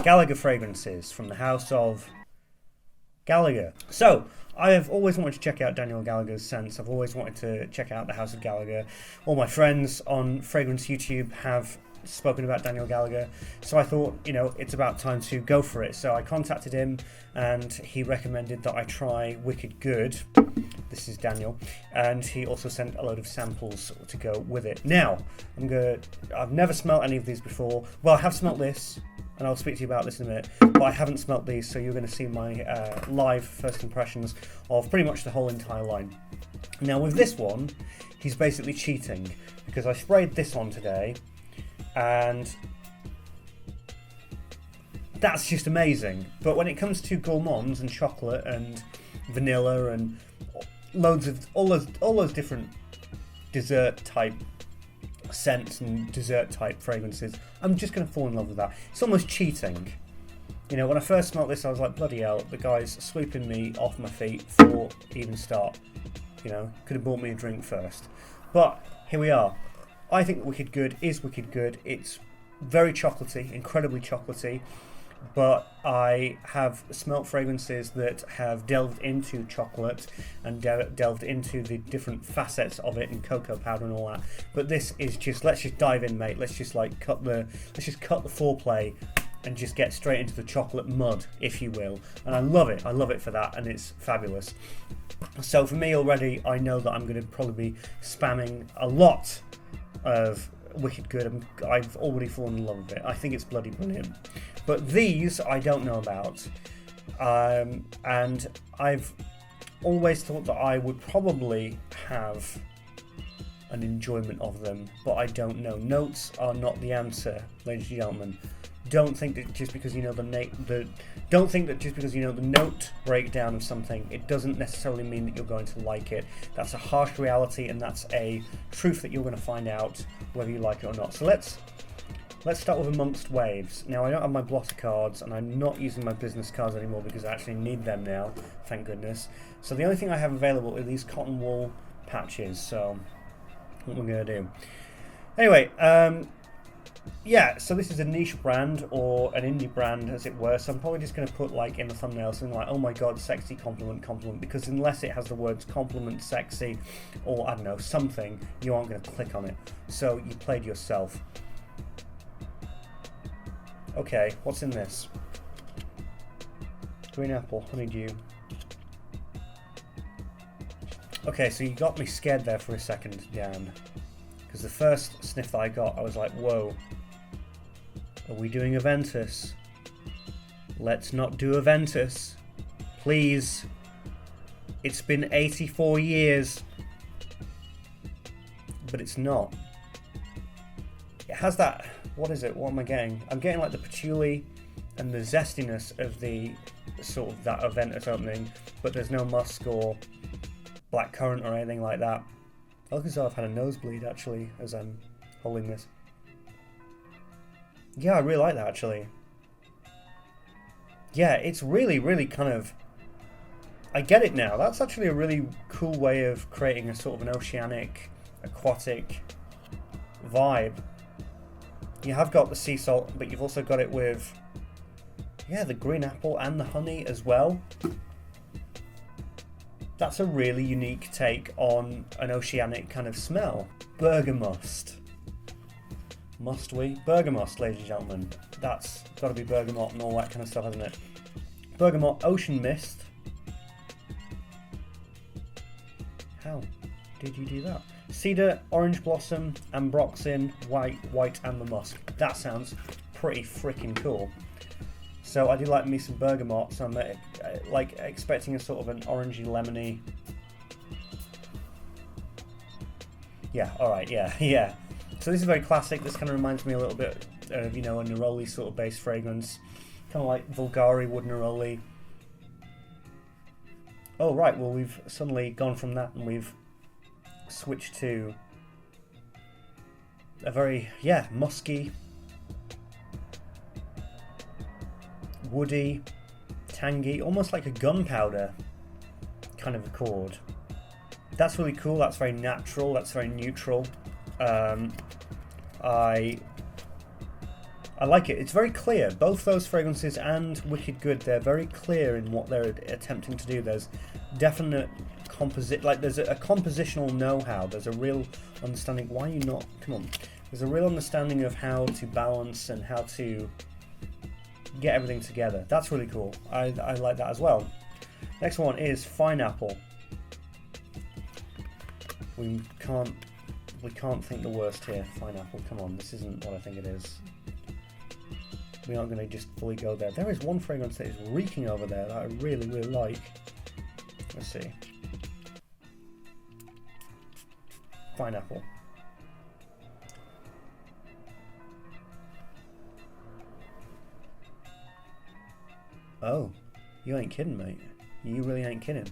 Gallagher fragrances from the house of Gallagher. So, I have always wanted to check out Daniel Gallagher's scents. I've always wanted to check out the house of Gallagher. All my friends on Fragrance YouTube have spoken about Daniel Gallagher, so I thought, you know, it's about time to go for it. So I contacted him and he recommended that I try Wicked Good. This is Daniel, and he also sent a load of samples to go with it. Now, I've never smelled any of these before. Well, I have smelled this, and I'll speak to you about this in a minute, but I haven't smelt these, so you're going to see my live first impressions of pretty much the whole entire line. Now, with this one, he's basically cheating, because I sprayed this on today, and that's just amazing. But when it comes to gourmands and chocolate and vanilla and loads of all those different dessert type scents and dessert type fragrances, I'm just going to fall in love with that. It's almost cheating. You know, when I first smelled this, I was like, bloody hell, the guy's sweeping me off my feet before even start. You know, could have bought me a drink first. But here we are. I think Wicked Good is Wicked Good. It's very chocolatey, incredibly chocolatey, but I have smelt fragrances that have delved into chocolate and delved into the different facets of it and cocoa powder and all that. But this is just, let's just dive in, mate. Let's just cut the foreplay and just get straight into the chocolate mud, if you will. And I love it. I love it for that, and it's fabulous. So for me already, I know that I'm going to probably be spamming a lot of Wicked Good. I've already fallen in love with it. I think it's bloody brilliant. But these I don't know about, and I've always thought that I would probably have an enjoyment of them, but I don't know. Notes are not the answer, ladies and gentlemen. Don't think that just because you know the note breakdown of something, it doesn't necessarily mean that you're going to like it. That's a harsh reality, and that's a truth that you're going to find out whether you like it or not. So let's start with Amongst Waves. Now, I don't have my blotter cards, and I'm not using my business cards anymore because I actually need them now, thank goodness. So the only thing I have available are these cotton wool patches. So what we're going to do. Anyway, yeah, so this is a niche brand, or an indie brand as it were, so I'm probably just going to put like in the thumbnail something like, oh my god, sexy compliment, because unless it has the words compliment, sexy, or I don't know, something, you aren't going to click on it. So you played yourself. Okay, what's in this? Green apple, honeydew. Okay, so you got me scared there for a second, Dan. Because the first sniff that I got, I was like, whoa. Are we doing Aventus? Let's not do Aventus. Please. It's been 84 years. But it's not. It has that... What is it? What am I getting? I'm getting like the patchouli and the zestiness of the sort of that Aventus opening, but there's no musk or blackcurrant or anything like that. I look as though I've had a nosebleed actually as I'm holding this. Yeah, I really like that actually. Yeah, it's really, really kind of... I get it now. That's actually a really cool way of creating a sort of an oceanic, aquatic vibe. You have got the sea salt, but you've also got it with, yeah, the green apple and the honey as well. That's a really unique take on an oceanic kind of smell. Bergamot. Must we? Bergamot, ladies and gentlemen. That's got to be bergamot and all that kind of stuff, hasn't it? Bergamot Ocean Mist. How did you do that? Cedar, orange blossom, ambroxan, white amber musk. That sounds pretty freaking cool. So I do like me some bergamot, so I'm like expecting a sort of an orangey lemony. Yeah, alright, yeah. So this is very classic. This kind of reminds me a little bit of, you know, a neroli sort of base fragrance. Kind of like Vulgari wood neroli. Oh right, well we've suddenly gone from that and we've switched to a very, yeah, musky, woody, tangy, almost like a gunpowder kind of accord. That's really cool. That's very natural. That's very neutral. I I like it. It's very clear. Both those fragrances and Wicked Good, they're very clear in what they're attempting to do. There's definite there's a compositional know-how. There's a real understanding. Why are you not? Come on. There's a real understanding of how to balance and how to get everything together. That's really cool. I like that as well. Next one is Pineapple. We can't think the worst here. Pineapple, come on, this isn't what I think it is. We aren't going to just fully go there. There is one fragrance that is reeking over there that I really, really like. Let's see. Pineapple. Oh, you ain't kidding, mate. You really ain't kidding.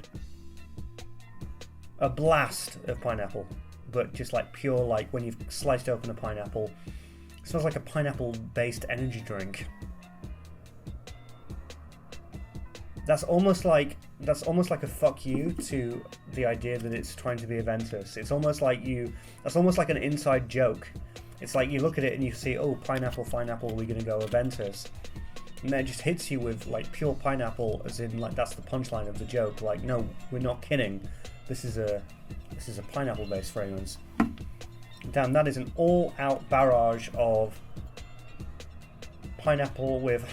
A blast of pineapple, but just like pure, like when you've sliced open a pineapple. It smells like a pineapple-based energy drink. That's almost like a fuck you to the idea that it's trying to be Aventus. It's almost like that's almost like an inside joke. It's like you look at it and you see, oh, pineapple, we're gonna go Aventus. And then it just hits you with like pure pineapple, as in like that's the punchline of the joke. Like, no, we're not kidding. This is a pineapple-based fragrance. Damn, that is an all-out barrage of pineapple with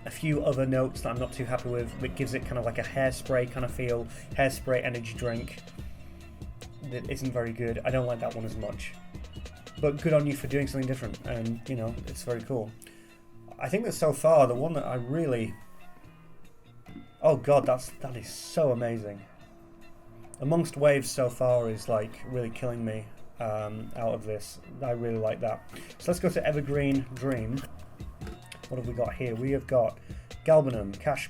a few other notes that I'm not too happy with. That gives it kind of like a hairspray kind of feel, hairspray energy drink. That isn't very good. I don't like that one as much. But good on you for doing something different, and you know, it's very cool. I think that so far, the one that I really... Oh god, that is so amazing. Amongst Waves so far is like really killing me out of this. I really like that. So let's go to Evergreen Dream. What have we got here? We have got Galbanum Cache.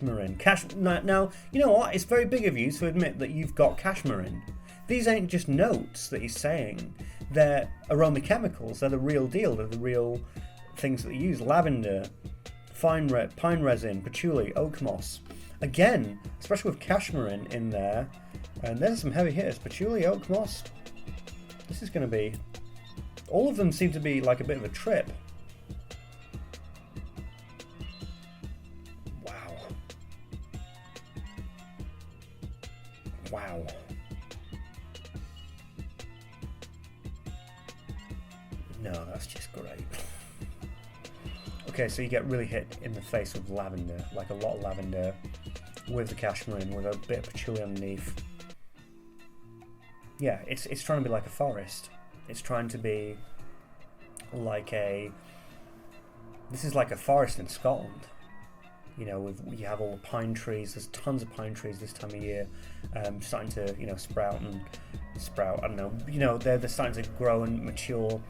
Now, you know what? It's very big of you to admit that you've got Cashmere. These ain't just notes that he's saying. They're aroma chemicals. They're the real deal. They're the real things that they use. Lavender, pine resin, patchouli, oak moss. Again, especially with Cashmere in there. And there's some heavy hitters. Patchouli, oak moss. This is going to be... All of them seem to be like a bit of a trip. Wow. Wow. No, that's just great. Okay, so you get really hit in the face with lavender, like a lot of lavender, with the Cashmere, with a bit of patchouli underneath. Yeah, it's trying to be like a forest. It's trying to be like a... This is like a forest in Scotland. You know, you have all the pine trees. There's tons of pine trees this time of year, starting to, you know, sprout. I don't know. You know, they're starting to grow and mature.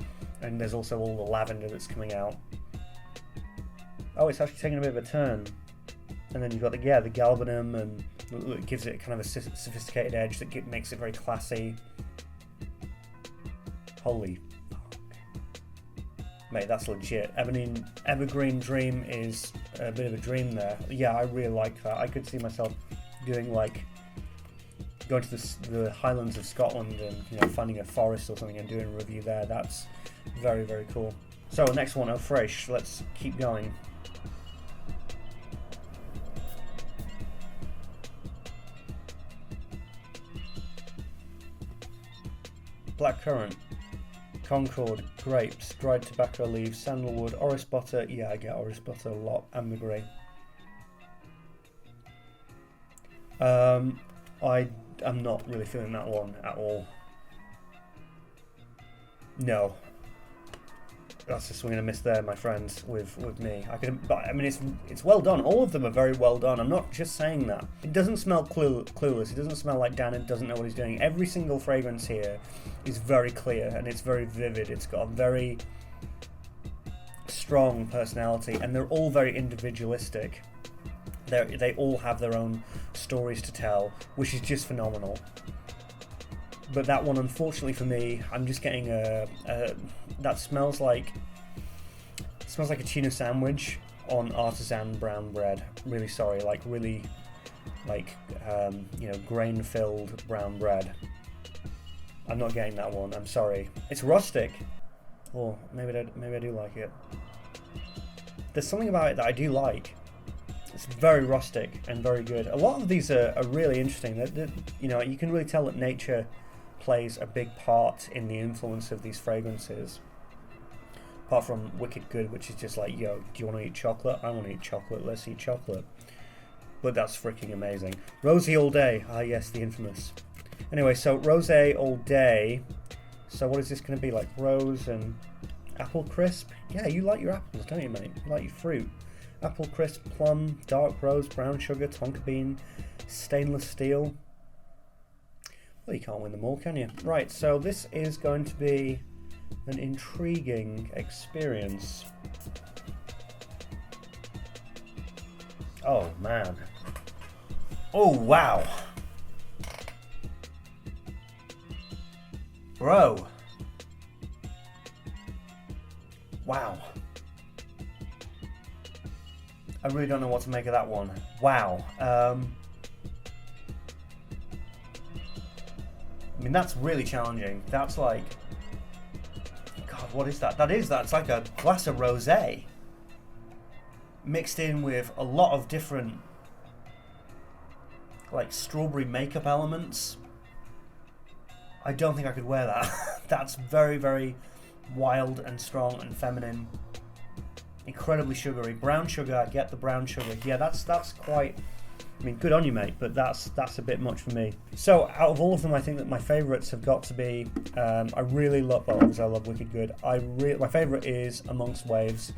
And there's also all the lavender that's coming out. Oh, it's actually taking a bit of a turn. And then you've got the galbanum, and it gives it kind of a sophisticated edge that makes it very classy. Holy fuck. Mate, that's legit. Evergreen Dream is a bit of a dream there. Yeah, I really like that. I could see myself doing like, going to the Highlands of Scotland and, you know, finding a forest or something and doing a review there. That's very, very cool. So next one, fresh. Let's keep going. Blackcurrant, Concord, grapes, dried tobacco leaves, sandalwood, orris butter. Yeah, I get orris butter a lot. Ambergris. I'm not really feeling that one at all. No. That's a swing and a miss there, my friends, with me. But I mean, it's well done. All of them are very well done. I'm not just saying that. It doesn't smell clueless. It doesn't smell like Dan doesn't know what he's doing. Every single fragrance here is very clear and it's very vivid. It's got a very strong personality, and they're all very individualistic. They all have their own stories to tell, which is just phenomenal. But that one, unfortunately for me, I'm just getting that smells like a tuna sandwich on artisan brown bread. Really sorry, really you know, grain-filled brown bread. I'm not getting that one. I'm sorry. It's rustic. Or maybe I do like it. there's something about it that I do like. It's very rustic and very good. A lot of these are really interesting. You know, you can really tell that nature plays a big part in the influence of these fragrances. Apart from Wicked Good, which is just like, yo, do you want to eat chocolate? I want to eat chocolate. Let's eat chocolate. But that's freaking amazing. Rosé All Day. Ah, yes, the infamous. Anyway, so Rosé All Day. So what is this going to be? Like rose and apple crisp? Yeah, you like your apples, don't you, mate? You like your fruit. Apple crisp, plum, dark rose, brown sugar, tonka bean, stainless steel. Well, you can't win them all, can you? Right, so this is going to be an intriguing experience. Oh, man. Oh, wow. Bro. Wow. I really don't know what to make of that one. Wow. I mean, that's really challenging. That's like... God, what is that? That's like a glass of rosé mixed in with a lot of different like strawberry makeup elements. I don't think I could wear that. That's very, very wild and strong and feminine. Incredibly sugary. Brown sugar, I get the brown sugar. Yeah, that's quite... I mean, good on you, mate, but that's a bit much for me. So, out of all of them, I think that my favourites have got to be... I really love... Well, obviously I love Wicked Good. My favourite is Amongst Waves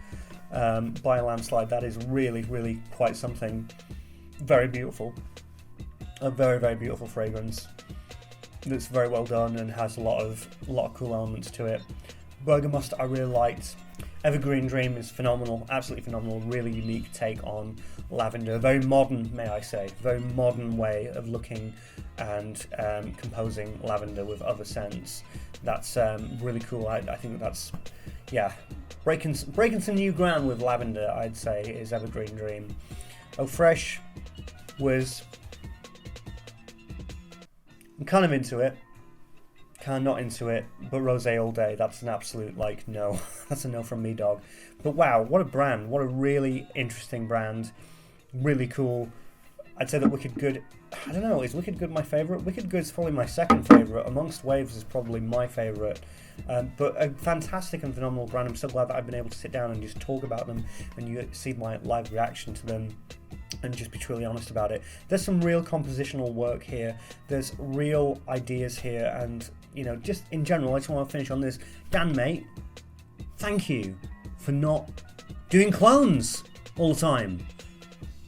by a landslide. That is really, really quite something. Very beautiful. A very, very beautiful fragrance. That's very well done and has a lot of cool elements to it. Bergamot I really liked. Evergreen Dream is phenomenal, absolutely phenomenal, really unique take on lavender. Very modern, may I say, very modern way of looking and composing lavender with other scents. That's really cool. I think that's, yeah, breaking some new ground with lavender, I'd say, is Evergreen Dream. Oh Fresh was... I'm kind of into it. Kind of not into it, but Rosé All Day, that's an absolute, like, no. That's a no from me, dog. But wow, what a brand. What a really interesting brand. Really cool. I'd say that Wicked Good, I don't know, is Wicked Good my favourite? Wicked Good's probably my second favourite. Amongst Waves is probably my favourite. But a fantastic and phenomenal brand. I'm so glad that I've been able to sit down and just talk about them and you see my live reaction to them and just be truly honest about it. There's some real compositional work here. There's real ideas here, and you know, just in general, I just want to finish on this. Dan, mate, thank you for not doing clones all the time.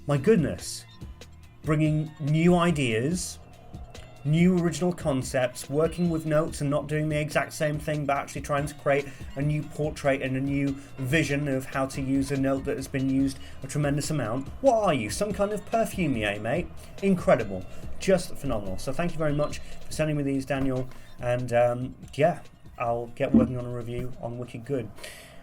My goodness. Bringing new ideas, new original concepts, working with notes and not doing the exact same thing, but actually trying to create a new portrait and a new vision of how to use a note that has been used a tremendous amount. What are you? Some kind of perfumier, mate? Incredible. Just phenomenal. So thank you very much for sending me these, Daniel. And yeah, I'll get working on a review on Wicked Good.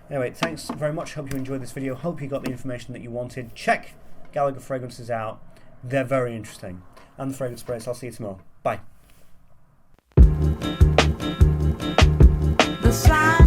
Anyway, thanks very much. Hope you enjoyed this video. Hope you got the information that you wanted. Check Gallagher fragrances out. They're very interesting. And the fragrance sprays. I'll see you tomorrow. Bye. The sign